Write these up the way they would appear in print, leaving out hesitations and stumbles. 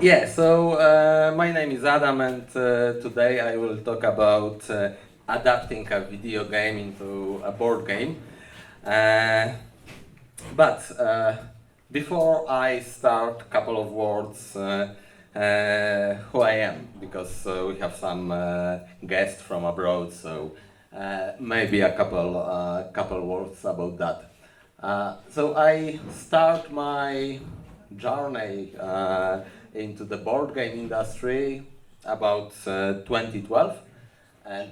Yeah, so my name is Adam, and today I will talk about adapting a video game into a board game. Uh, but before I start, a couple of words who I am, because we have some guests from abroad, so maybe a couple words about that. So I start my journey into the board game industry about 2012, and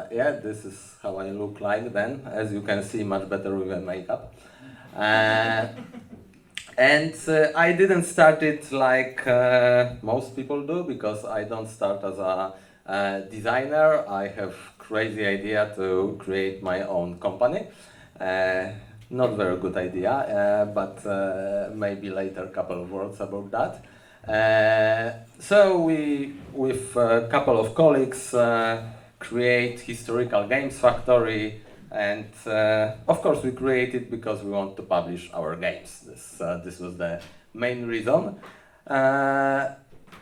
yeah, this is how I look like then. As you can see, much better with the makeup. Uh, and I didn't start it like most people do, because I don't start as a designer. I have crazy idea to create my own company. Uh, Not very good idea, but maybe later a couple of words about that. So we, with a couple of colleagues, create historical games factory, and of course we created because we want to publish our games. This was the main reason.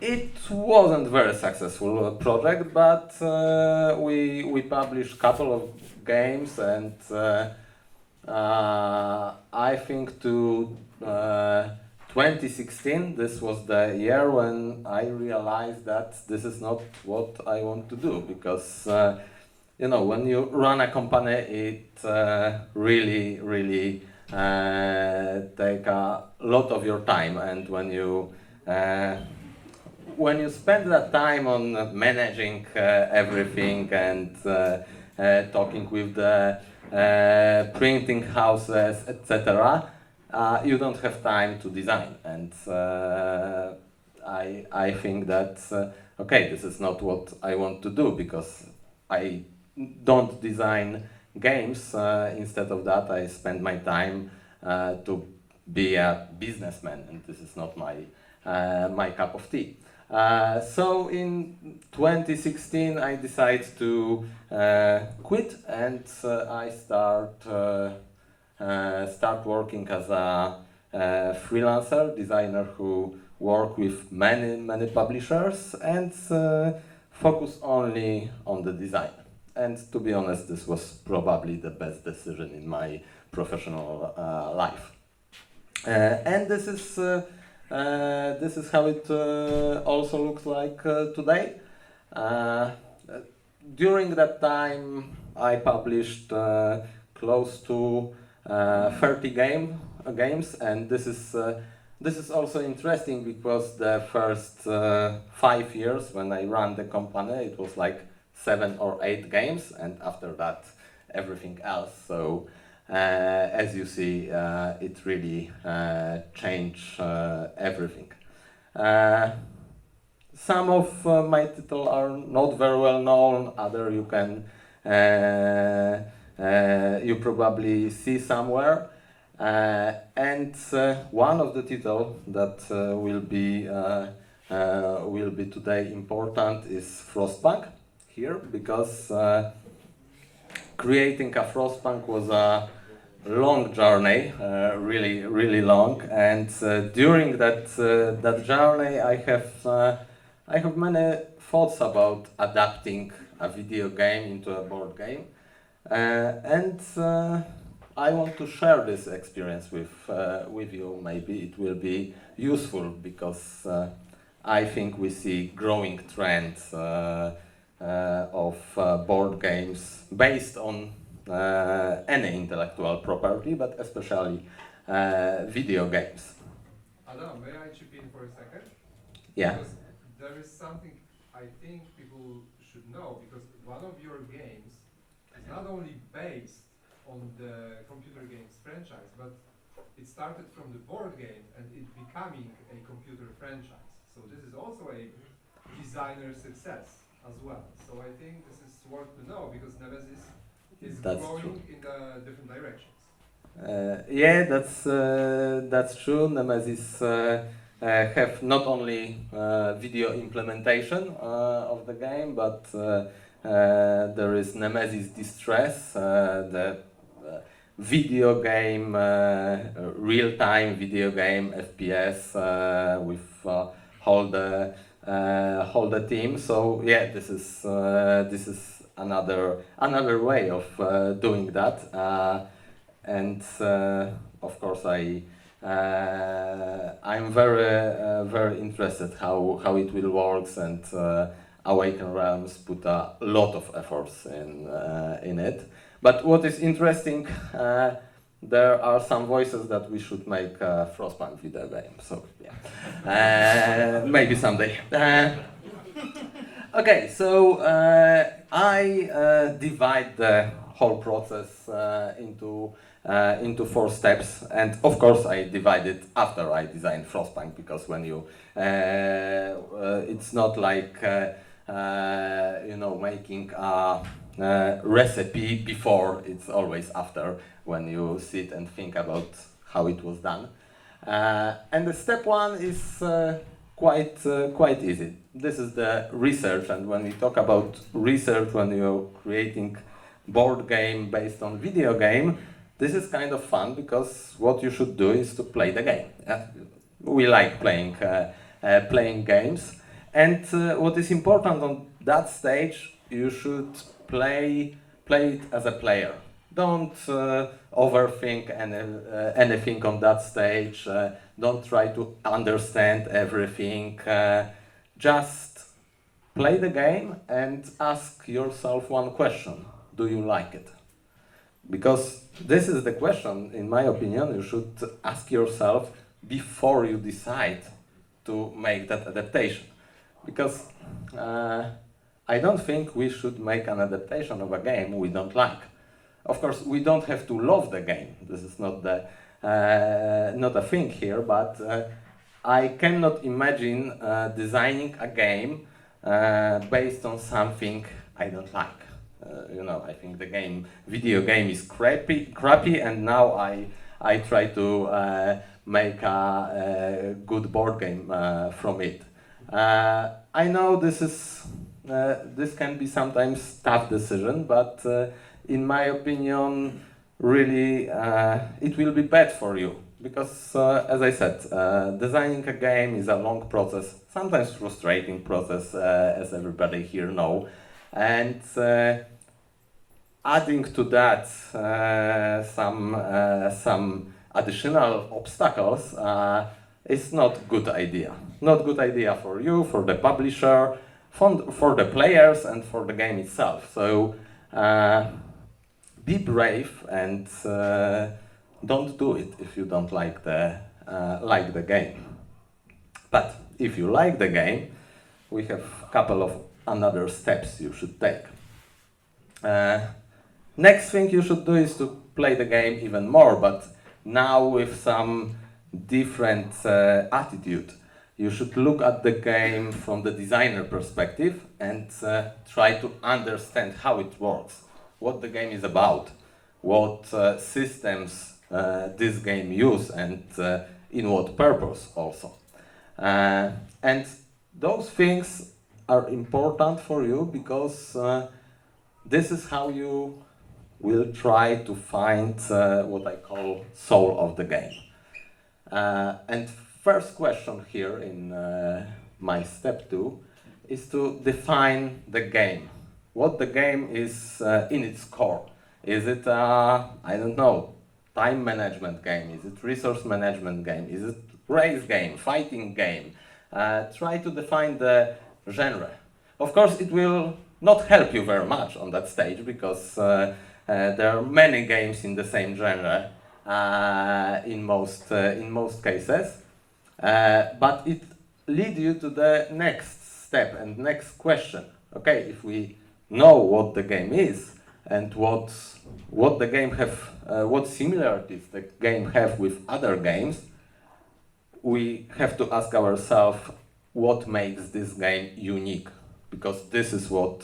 It wasn't very successful project, but we published couple of games, and I think to 2016, this was the year when I realized that this is not what I want to do, because you know, when you run a company, it really take a lot of your time, and when you spend that time on managing everything and talking with the printing houses, etc., you don't have time to design. And I think that okay, this is not what I want to do, because I don't design games. Instead of that, I spend my time to be a businessman, and this is not my cup of tea. So in 2016, I decided to quit, and I start working as a freelancer designer who work with many publishers and focus only on the design. And to be honest, this was probably the best decision in my professional life. And this is how it also looks like today. During that time, I published close to 30 games, and this is also interesting, because the first 5 years when I ran the company, it was like 7 or 8 games, and after that everything else. So as you see, it really changed everything. Some of my titles are not very well known. Other you probably see somewhere. And one of the titles that will be today important is Frostpunk here, because creating a Frostpunk was a long journey, really long, and during that journey, I have many thoughts about adapting a video game into a board game, and I want to share this experience with you. Maybe it will be useful, because I think we see growing trends of board games based on any intellectual property, but especially video games. Adam, may I chip in for a second? Yeah. Because there is something I think people should know, because one of your games is not only based on the computer games franchise, but it started from the board game and it becoming a computer franchise. So this is also a designer success as well. So I think this is worth to know, because Nemesis is growing in the different directions. Yeah, that's true. Nemesis have not only video implementation of the game, but there is Nemesis Distress, the video game, real-time video game FPS with whole the team. So yeah, this is another way of doing that, and of course I'm very interested how it will work, and Awaken Realms put a lot of efforts in it. But what is interesting, there are some voices that we should make a Frostpunk video game. So yeah, maybe someday. Okay, so I divide the whole process into 4 steps, and of course I divide it after I designed Frostpunk, because when you it's not like you know, making a recipe before, it's always after, when you sit and think about how it was done. And the step 1 is quite easy. This is the research, and when we talk about research, when you're creating board game based on video game, this is kind of fun, because what you should do is to play the game. We like playing games, and what is important on that stage, you should play it as a player. Don't overthink anything on that stage. Don't try to understand everything. Just play the game and ask yourself one question: do you like it? Because this is the question, in my opinion, you should ask yourself before you decide to make that adaptation. Because I don't think we should make an adaptation of a game we don't like. Of course, we don't have to love the game. This is not a thing here, but I cannot imagine designing a game based on something I don't like. You know, I think the video game is crappy, and now I try to make a good board game from it. I know this can be sometimes tough decision, but in my opinion, really it will be bad for you, because as I said, designing a game is a long process, sometimes frustrating process, as everybody here know, and adding to that some additional obstacles is not good idea. Not good idea for you, for the publisher, for the players, and for the game itself. So be brave and don't do it if you don't like the game. But if you like the game, we have a couple of another steps you should take. Next thing you should do is to play the game even more, but now with some different attitude. You should look at the game from the designer perspective and try to understand how it works, what the game is about, what systems this game use, and in what purpose also. And those things are important for you, because this is how you will try to find what I call soul of the game. And first question here in my step 2 is to define the game. What the game is in its core. Is it I don't know, time management game? Is it resource management game? Is it race game, fighting game? Try to define the genre. Of course, it will not help you very much on that stage, because there are many games in the same genre in most cases, but it leads you to the next step and next question. Okay, if we know what the game is and what the game have, what similarities the game have with other games, we have to ask ourselves what makes this game unique, because this is what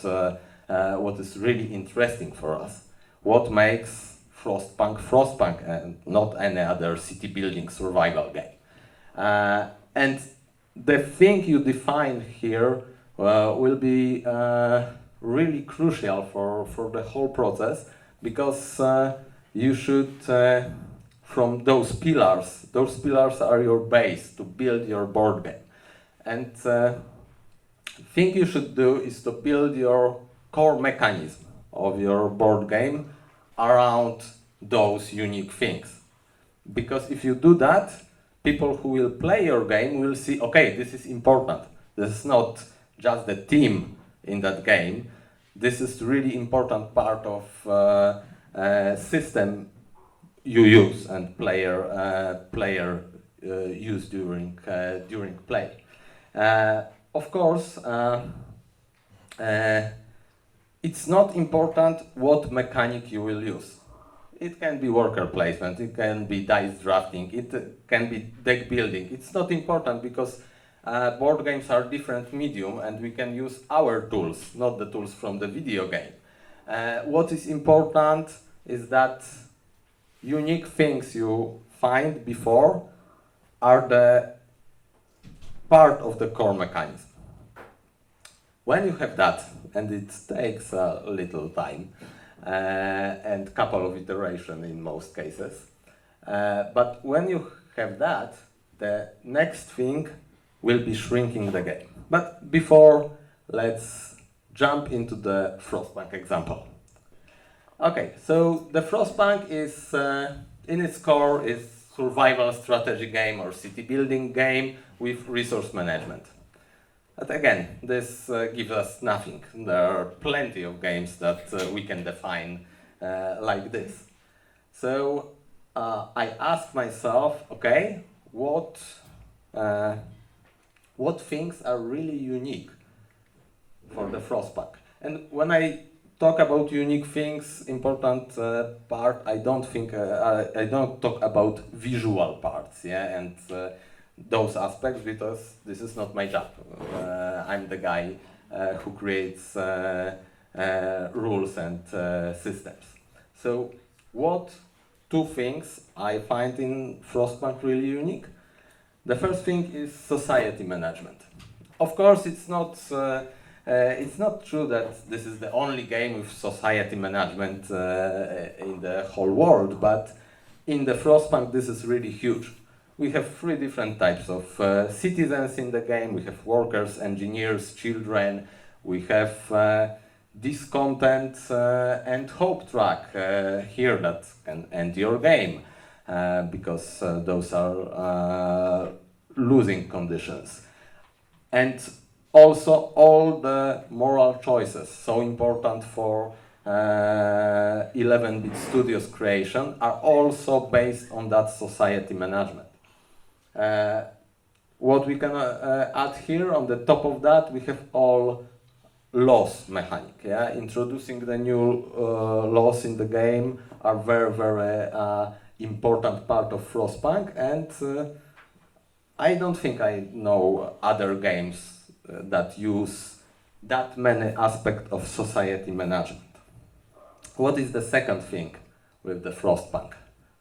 is really interesting for us. What makes Frostpunk and not any other city building survival game. And the thing you define here will be really crucial for the whole process, because you should, from those pillars are your base to build your board game. and thing you should do is to build your core mechanism of your board game around those unique things. Because if you do that, people who will play your game will see, okay, this is important. This is not just the team in that game. This is really important part of system you use and player use during play. Of course, it's not important what mechanic you will use. It can be worker placement, it can be dice drafting, it can be deck building. It's not important because board games are different medium and we can use our tools, not the tools from the video game. What is important is that unique things you find before are the part of the core mechanism. When you have that, and it takes a little time, and couple of iterations in most cases, but when you have that, the next thing will be shrinking the game. But before, let's jump into the Frostpunk example. Okay, so the Frostpunk is, in its core, is survival strategy game or city building game with resource management. But again, this gives us nothing. There are plenty of games that we can define like this. So I asked myself, okay, what things are really unique for the Frostpunk? And when I talk about unique things, important part, I don't talk about visual parts, yeah, and those aspects, because this is not my job. I'm the guy who creates rules and systems. So what two things I find in Frostpunk really unique? The first thing is society management. Of course, it's not true that this is the only game with society management in the whole world, but in the Frostpunk this is really huge. We have three different types of citizens in the game. We have workers, engineers, children. We have discontent and hope track here that can end your game because those are losing conditions. And also all the moral choices, so important for 11-bit studios creation, are also based on that society management. What we can add here on the top of that, we have all loss mechanic. Yeah? Introducing the new loss in the game are very, very important part of Frostpunk, and I don't think I know other games that use that many aspects of society management. What is the second thing with the Frostpunk?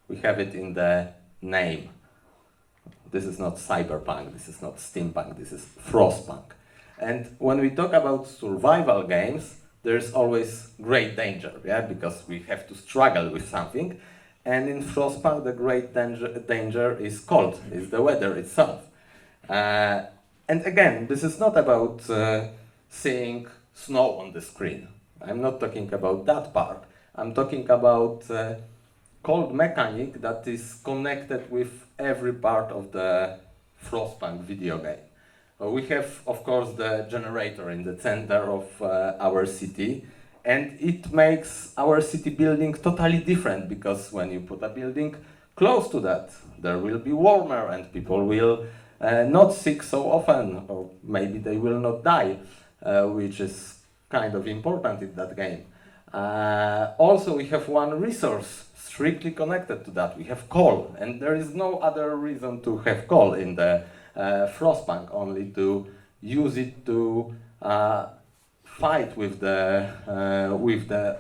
We have it in the name. This is not cyberpunk, this is not steampunk, this is Frostpunk. And when we talk about survival games, there's always great danger, yeah, because we have to struggle with something. And in Frostpunk, the great danger is cold, is the weather itself. And again, this is not about seeing snow on the screen. I'm not talking about that part. I'm talking about cold mechanic that is connected with every part of the Frostpunk video game. We have, of course, the generator in the center of our city, and it makes our city building totally different, because when you put a building close to that, there will be warmer and people will not sick so often, or maybe they will not die, which is kind of important in that game. Also, we have one resource strictly connected to that. We have coal, and there is no other reason to have coal in the Frostpunk, only to use it to fight with the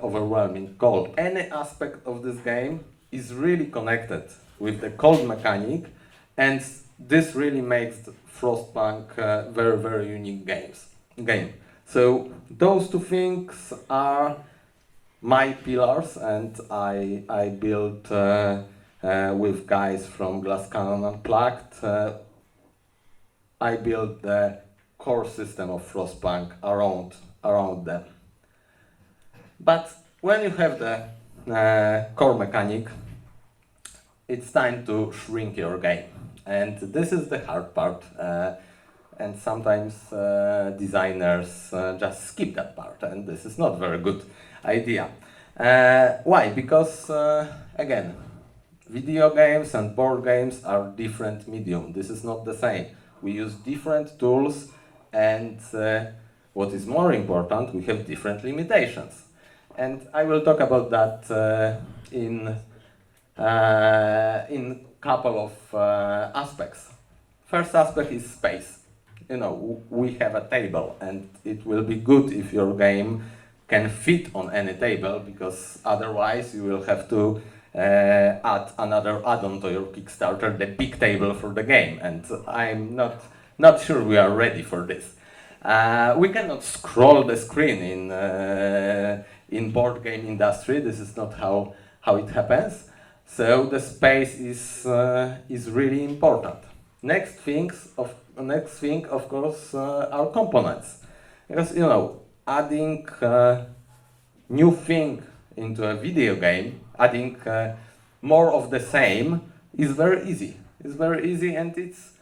overwhelming cold. Any aspect of this game is really connected with the cold mechanic, and this really makes the Frostpunk very, very unique game. So those two things are my pillars, and I built with guys from Glass Cannon Unplugged I built the core system of Frostpunk around them. But when you have the core mechanic, it's time to shrink your game. And this is the hard part. And sometimes designers just skip that part, and this is not a very good idea. Why? Because, again, video games and board games are different medium. This is not the same. We use different tools, and what is more important, we have different limitations. And I will talk about that in couple of aspects. First aspect is space. You know, we have a table, and it will be good if your game can fit on any table, because otherwise you will have to add another add-on to your Kickstarter, the big table for the game, and I'm not sure we are ready for this. We cannot scroll the screen in board game industry. This is not how it happens. So the space is really important. Next thing, of course, are components, because you know, adding new thing into a video game, adding more of the same is very easy. It's very easy and it's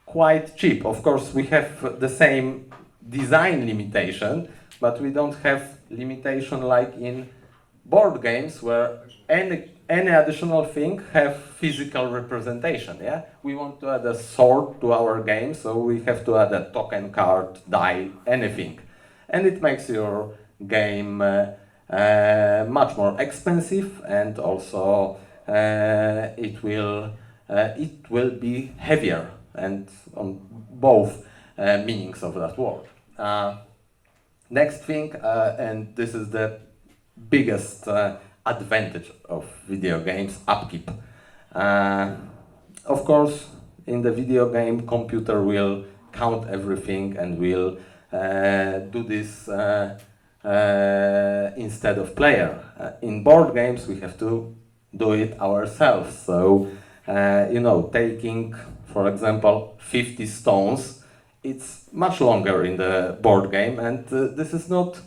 quite cheap. Of course, we have the same design limitation, but we don't have limitation like in board games where any additional thing have physical representation. Yeah, we want to add a sword to our game, so we have to add a token card, die, anything, and it makes your game much more expensive, and also it will be heavier, and on both meanings of that word. Next thing, and this is the biggest advantage of video games, upkeep. Of course, in the video game, computer will count everything and will do this instead of player. In board games, we have to do it ourselves. So, you know, taking, for example, 50 stones, it's much longer in the board game, and this is not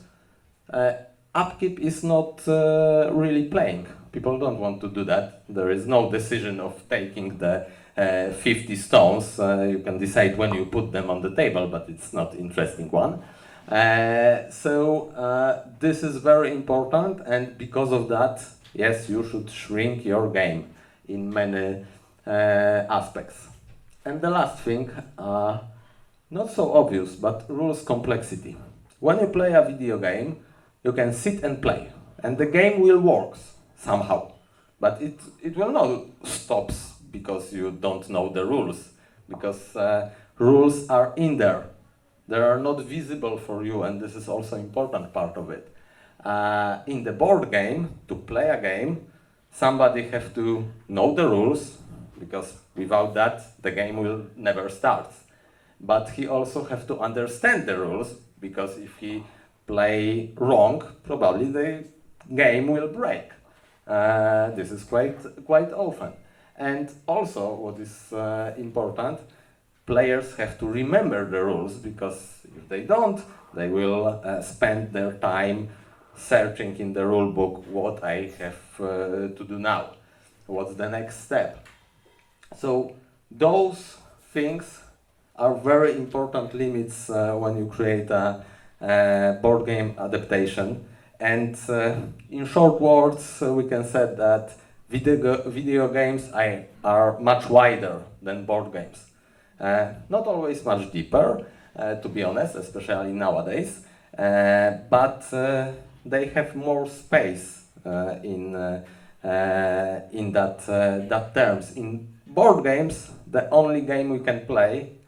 upkeep is not really playing. People don't want to do that. There is no decision of taking the 50 stones. You can decide when you put them on the table, but it's not interesting one. So this is very important, and because of that, yes, you should shrink your game in many aspects. And the last thing, not so obvious, but rules complexity. When you play a video game, you can sit and play, and the game will work somehow, but it will not stop because you don't know the rules, because rules are in there. They are not visible for you, and this is also important part of it. In the board game, to play a game, somebody have to know the rules, because without that, the game will never start. But he also have to understand the rules, because if he play wrong, probably the game will break. This is quite often. And also, what is important, players have to remember the rules, because if they don't, they will spend their time searching in the rule book what I have to do now, what's the next step. So those things are very important limits when you create a board game adaptation. And in short words, we can say that video games are much wider than board games. Not always much deeper, to be honest, especially nowadays, but they have more space in that terms. In board games, the only game we can play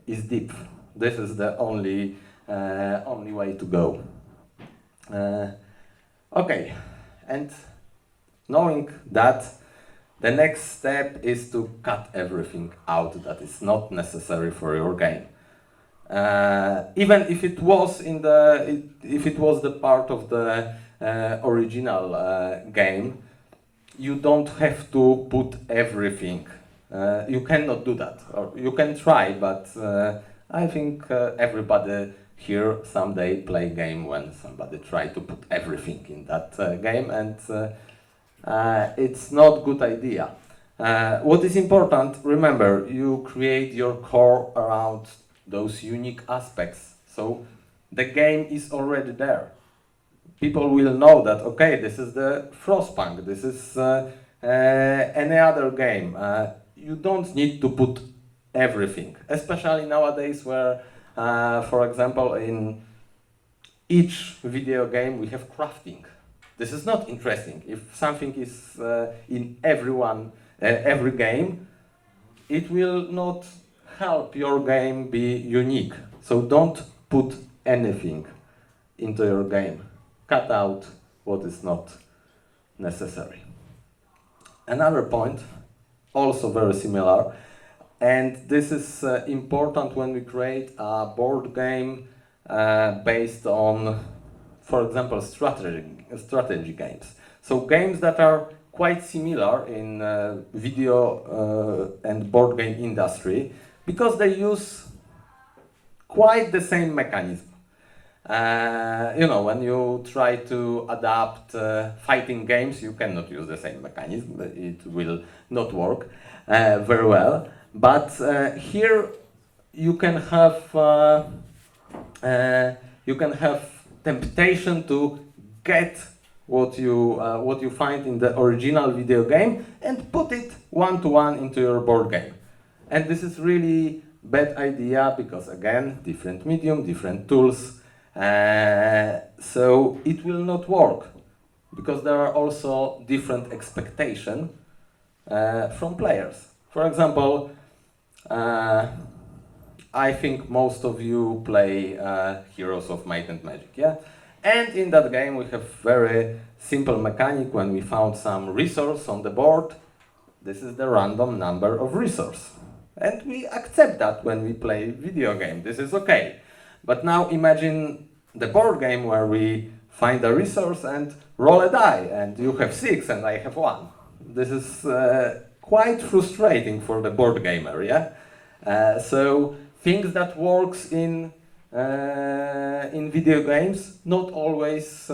is deep. This is the only way to go. Okay, and knowing that, the next step is to cut everything out that is not necessary for your game. Even if it was the part of the original game, you don't have to put everything You cannot do that, or you can try, but I think everybody here someday play game when somebody try to put everything in that game, and it's not good idea. What is important, remember, you create your core around those unique aspects. So the game is already there. People will know that, okay, this is the Frostpunk, this is any other game. You don't need to put everything, especially nowadays where, for example, in each video game we have crafting. This is not interesting. If something is in every game, it will not help your game be unique. So don't put anything into your game. Cut out what is not necessary. Another point, also very similar, and this is important when we create a board game based on, for example, strategy games. So games that are quite similar in video and board game industry because they use quite the same mechanism. When you try to adapt fighting games, you cannot use the same mechanism. It will not work very well. But here you can have temptation to get what you find in the original video game and put it one-to-one into your board game. And this is really bad idea because again, different medium, different tools. So it will not work because there are also different expectations from players. For example, I think most of you play Heroes of Might and Magic, yeah? And in that game we have very simple mechanic. When we found some resource on the board, this is the random number of resource. And we accept that when we play video game, this is okay. But now imagine the board game where we find a resource and roll a die, and you have 6 and I have 1. This is quite frustrating for the board gamer, yeah? So things that works in video games not always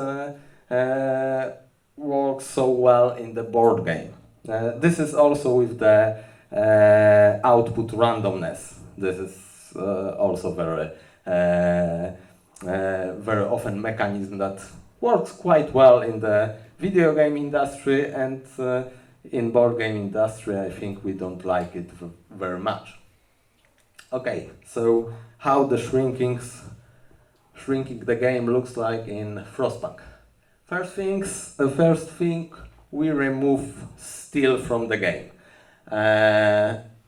works so well in the board game. This is also with the output randomness. This is also very often mechanism that works quite well in the video game industry, and in board game industry I think we don't like it very much. Okay, so how the shrinking the game looks like in Frostpunk. First thing, we remove steel from the game.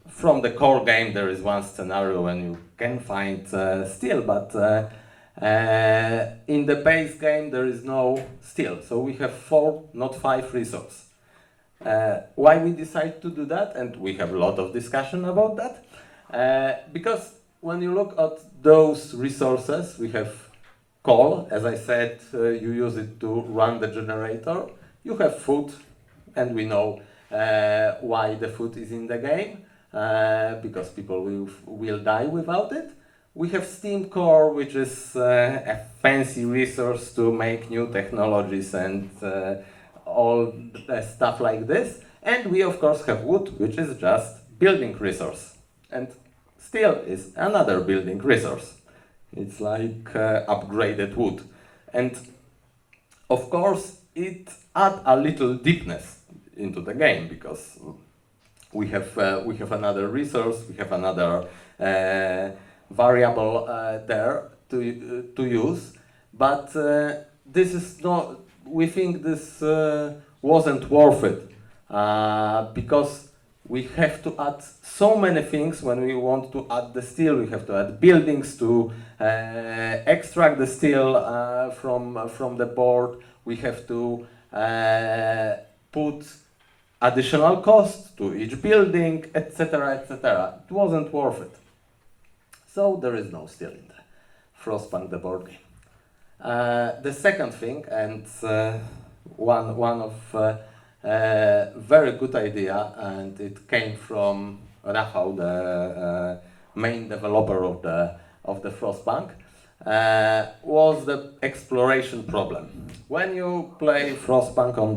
From the core game there is one scenario when you can find steel, but in the base game there is no steel. So we have 4, not 5 resources. Why we decide to do that, and we have a lot of discussion about that, because when you look at those resources, we have coal, as I said, you use it to run the generator. You have food, and we know why the food is in the game, because people will die without it. We have steam core, which is a fancy resource to make new technologies and all stuff like this. And we of course have wood, which is just building resource. And steel is another building resource. It's like upgraded wood. And of course it adds a little deepness into the game, because we have another resource, we have another variable there to use, but this is not. We think this wasn't worth it because we have to add so many things. When we want to add the steel, we have to add buildings to extract the steel from the board. We have to put additional cost to each building, etc., etc. It wasn't worth it. So there is no steel in the Frostpunk, the board game. The second thing, and one of Very good idea, and it came from Rafał, the main developer of the Frostpunk. Was the exploration problem. When you play Frostpunk on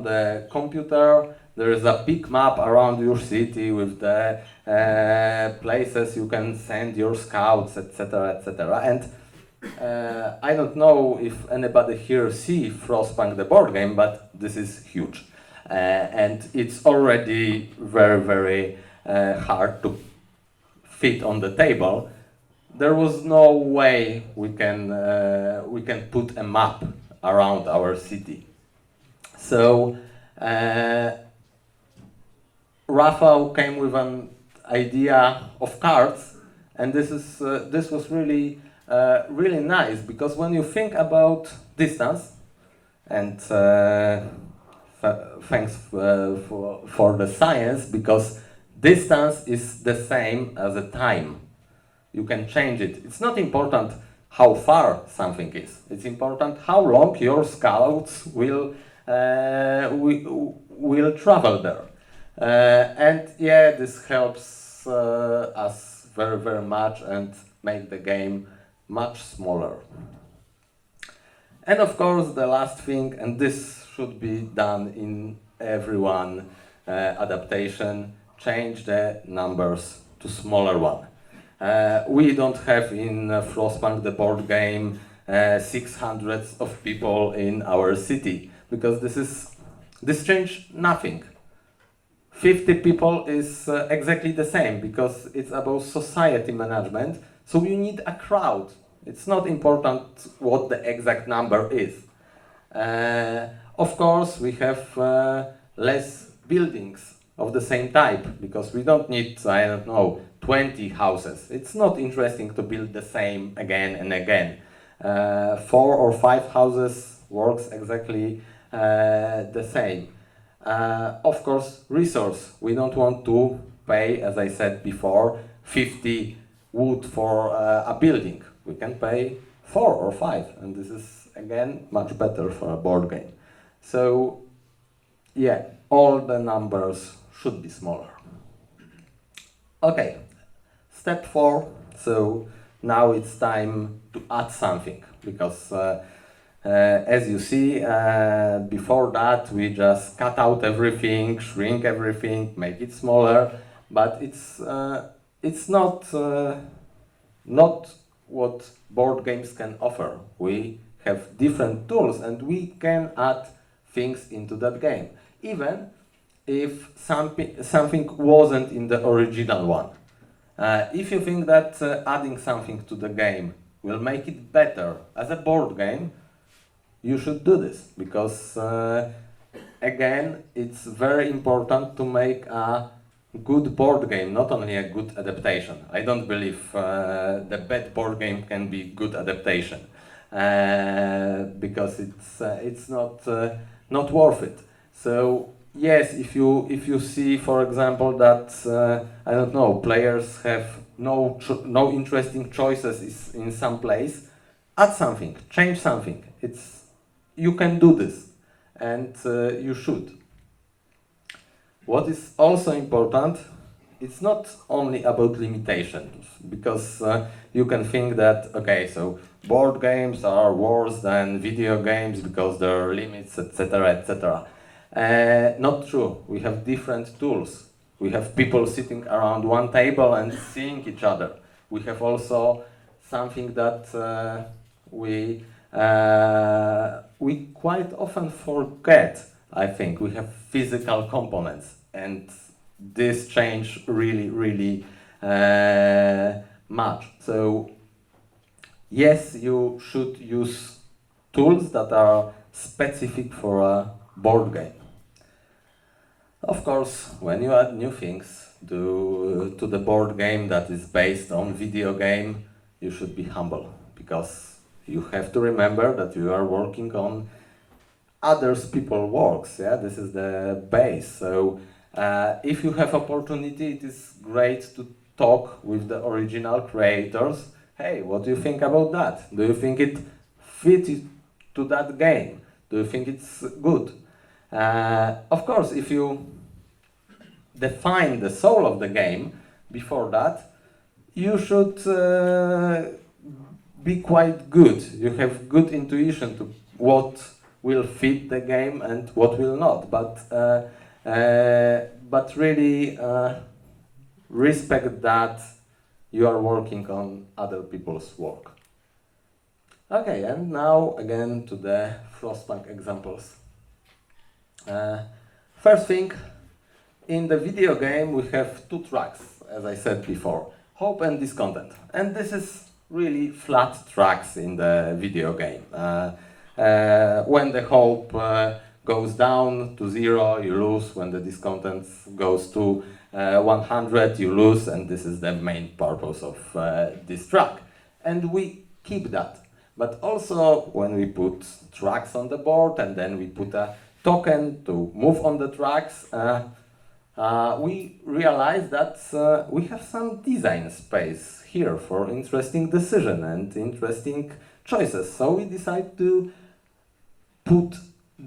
the computer, there is a big map around your city with the places you can send your scouts, etc., etc. And I don't know if anybody here see Frostpunk the board game, but this is huge, and it's already very, very hard to fit on the table. There was no way we can put a map around our city. So Rafał came with an idea of cards, and this was really really nice, because when you think about distance, and thanks for the science, because distance is the same as a time. You can change it. It's not important how far something is. It's important how long your scouts will travel there. And yeah, this helps us very, very much and make the game much smaller. And of course, the last thing, and this should be done in everyone adaptation, change the numbers to smaller one. We don't have in Frostpunk the board game 600 of people in our city, because this changed nothing. 50 people is exactly the same, because it's about society management, so you need a crowd. It's not important what the exact number is. Of course, we have less buildings of the same type, because we don't need, I don't know, 20 houses. It's not interesting to build the same again and again. 4 or 5 houses works exactly the same. Of course, resource. We don't want to pay, as I said before, 50 wood for a building. We can pay 4 or 5, and this is again much better for a board game. So yeah, all the numbers should be smaller. Okay, step 4. So now it's time to add something, because as you see, before that we just cut out everything, shrink everything, make it smaller, but it's not what board games can offer. We have different tools and we can add things into that game, even if something wasn't in the original one. If you think that adding something to the game will make it better as a board game, you should do this, because again, it's very important to make a good board game, not only a good adaptation. I don't believe the bad board game can be good adaptation, because it's not worth it. So yes, if you see, for example, that I don't know, players have no interesting choices in some place, add something, change something. You can do this, and you should. What is also important, it's not only about limitations, because you can think that, okay, so board games are worse than video games because there are limits, etc., etc. Not true. We have different tools. We have people sitting around one table and seeing each other. We have also something that we quite often forget. I think we have physical components, and this change really, really much. So yes, you should use tools that are specific for a board game. Of course, when you add new things to the board game that is based on video game, you should be humble, because you have to remember that you are working on others people's works. Yeah, this is the base. So if you have opportunity, it is great to talk with the original creators. Hey, what do you think about that? Do you think it fits to that game? Do you think it's good? Of course, if you define the soul of the game before that, you should be quite good. You have good intuition to what will fit the game and what will not. But really respect that you are working on other people's work. Okay, and now again to the Frostpunk examples. First thing, in the video game we have two tracks, as I said before, hope and discontent. And this is really flat tracks in the video game. When the hope goes down to 0, you lose. When the discontent goes to 100, you lose. And this is the main purpose of this track. And we keep that. But also, when we put tracks on the board and then we put a token to move on the tracks, we realize that we have some design space here for interesting decision and interesting choices. So we decide to put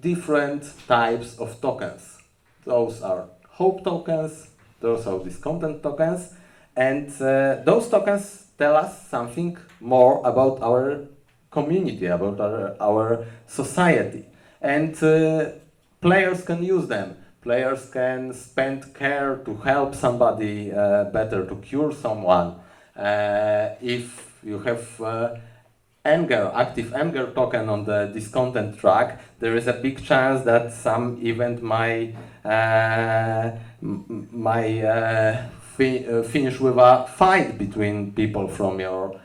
different types of tokens. Those are hope tokens, those are discontent tokens, and those tokens tell us something more about our community, about our society. And players can use them. Players can spend care to help somebody better, to cure someone. If you have anger, active anger token on the discontent track, there is a big chance that some event might finish with a fight between people from your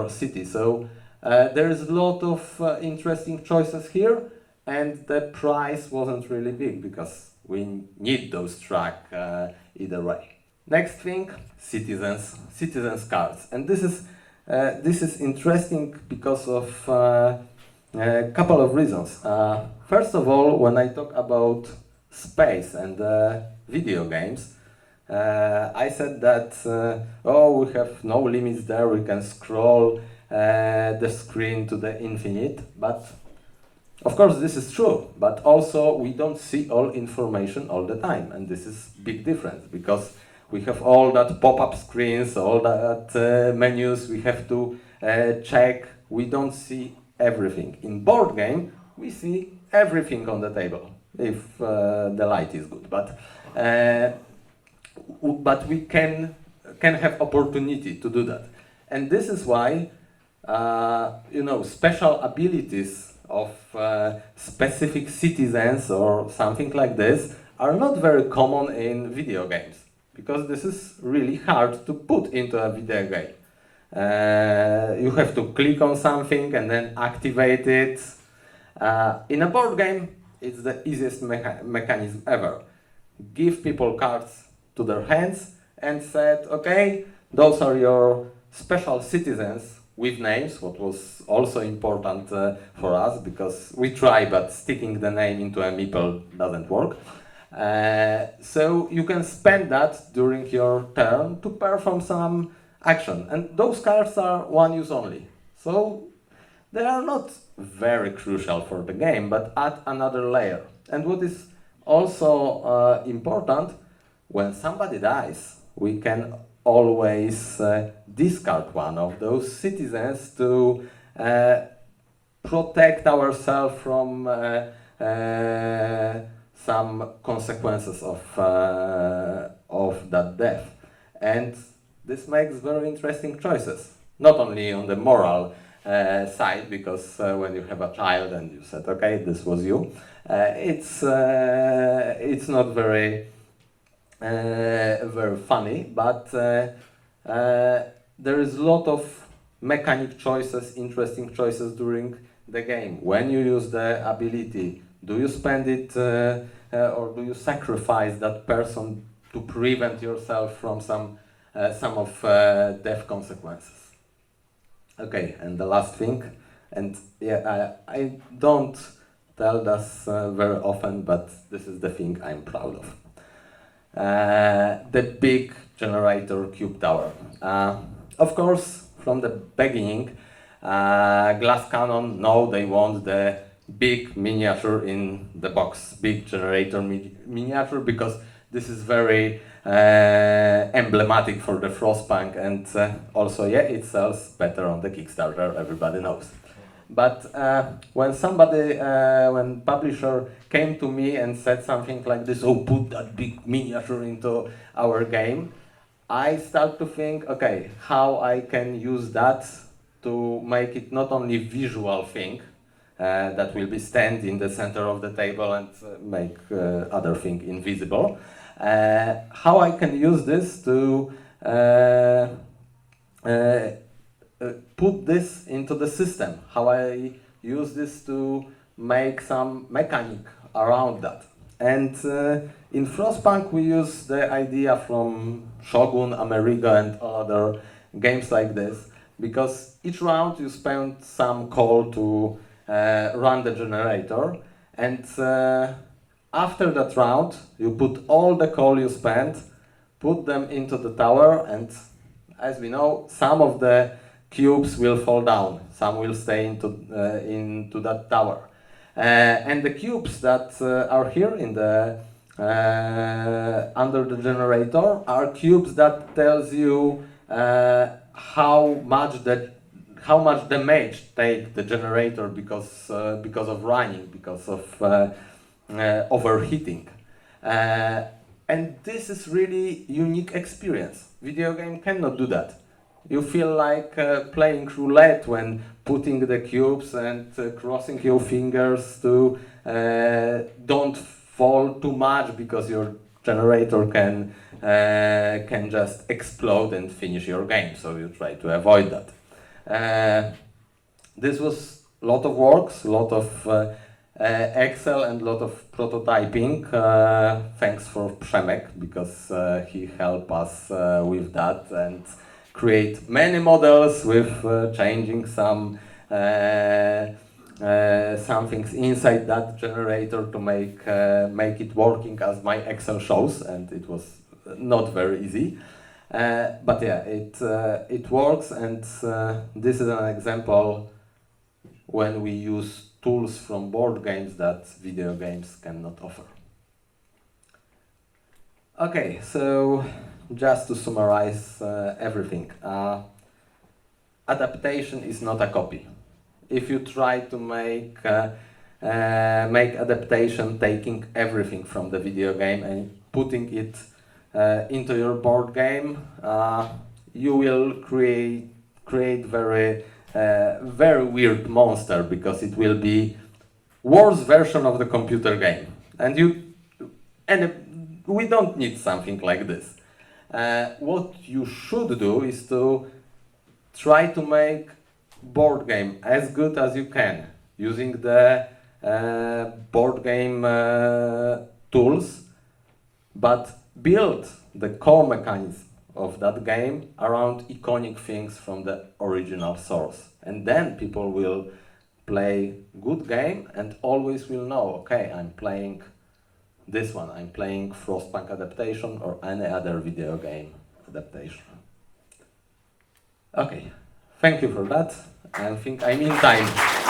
city. So there is a lot of interesting choices here, and the price wasn't really big because we need those tracks either way. Next thing, citizens cards, and this is interesting because of a couple of reasons. First of all, when I talk about space and video games, I said that we have no limits there. We can scroll the screen to the infinite, but of course this is true. But also we don't see all information all the time, and this is big difference because we have all that pop-up screens, all that menus we have to check. We don't see everything. In board game, we see everything on the table, if the light is good. But we can have opportunity to do that. And this is why, special abilities of specific citizens or something like this are not very common in video games, because this is really hard to put into a video game. You have to click on something and then activate it. In a board game, it's the easiest mechanism ever. Give people cards to their hands and said, okay, those are your special citizens with names, what was also important for us, because we try, but sticking the name into a meeple doesn't work. So you can spend that during your turn to perform some action, and those cards are one use only. So they are not very crucial for the game, but add another layer. And what is also important, when somebody dies, we can always discard one of those citizens to protect ourselves from some consequences of that death. And this makes very interesting choices, not only on the moral side, because when you have a child and you said, okay, this was you, it's not very funny, but there is a lot of mechanic choices, interesting choices during the game. When you use the ability, do you spend it or do you sacrifice that person to prevent yourself from some of death consequences? Okay, and the last thing, and yeah, I don't tell this very often, but this is the thing I'm proud of. The big generator cube tower. Of course, from the beginning, Glass Cannon, no, they want the big miniature in the box, big generator miniature, because this is very emblematic for the Frostpunk, and also, yeah, it sells better on the Kickstarter, everybody knows. But when when publisher came to me and said something like this, oh, put that big miniature into our game, I start to think, okay, how I can use that to make it not only visual thing, that will be stand in the center of the table and make other thing invisible. How I can use this to put this into the system, how I use this to make some mechanic around that. And in Frostpunk we use the idea from Shogun, Ameriga and other games like this, because each round you spend some coal to run the generator, and after that round you put all the coal you spent, put them into the tower, and as we know, some of the cubes will fall down, some will stay into that tower. And the cubes that are here in the under the generator are cubes that tells you how much damage take the generator because of running, because of overheating. And this is really unique experience. Video game cannot do that. You feel like playing roulette when putting the cubes and crossing your fingers to don't fall too much, because your generator can just explode and finish your game. So you try to avoid that. This was a lot of works, a lot of Excel and a lot of prototyping. Thanks for Przemek, because he helped us with that and create many models with changing some things inside that generator to make it working as my Excel shows, and it was not very easy. But yeah, it works, and this is an example when we use tools from board games that video games cannot offer. Okay, so just to summarize everything. Adaptation is not a copy. If you try to make adaptation taking everything from the video game and putting it into your board game, you will create very weird monster, because it will be worse version of the computer game, and we don't need something like this. What you should do is to try to make board game as good as you can using the board game tools, but build the core mechanism of that game around iconic things from the original source. And then people will play good game and always will know, okay, I'm playing this one, I'm playing Frostpunk adaptation or any other video game adaptation. Okay, thank you for that. I think I'm in time.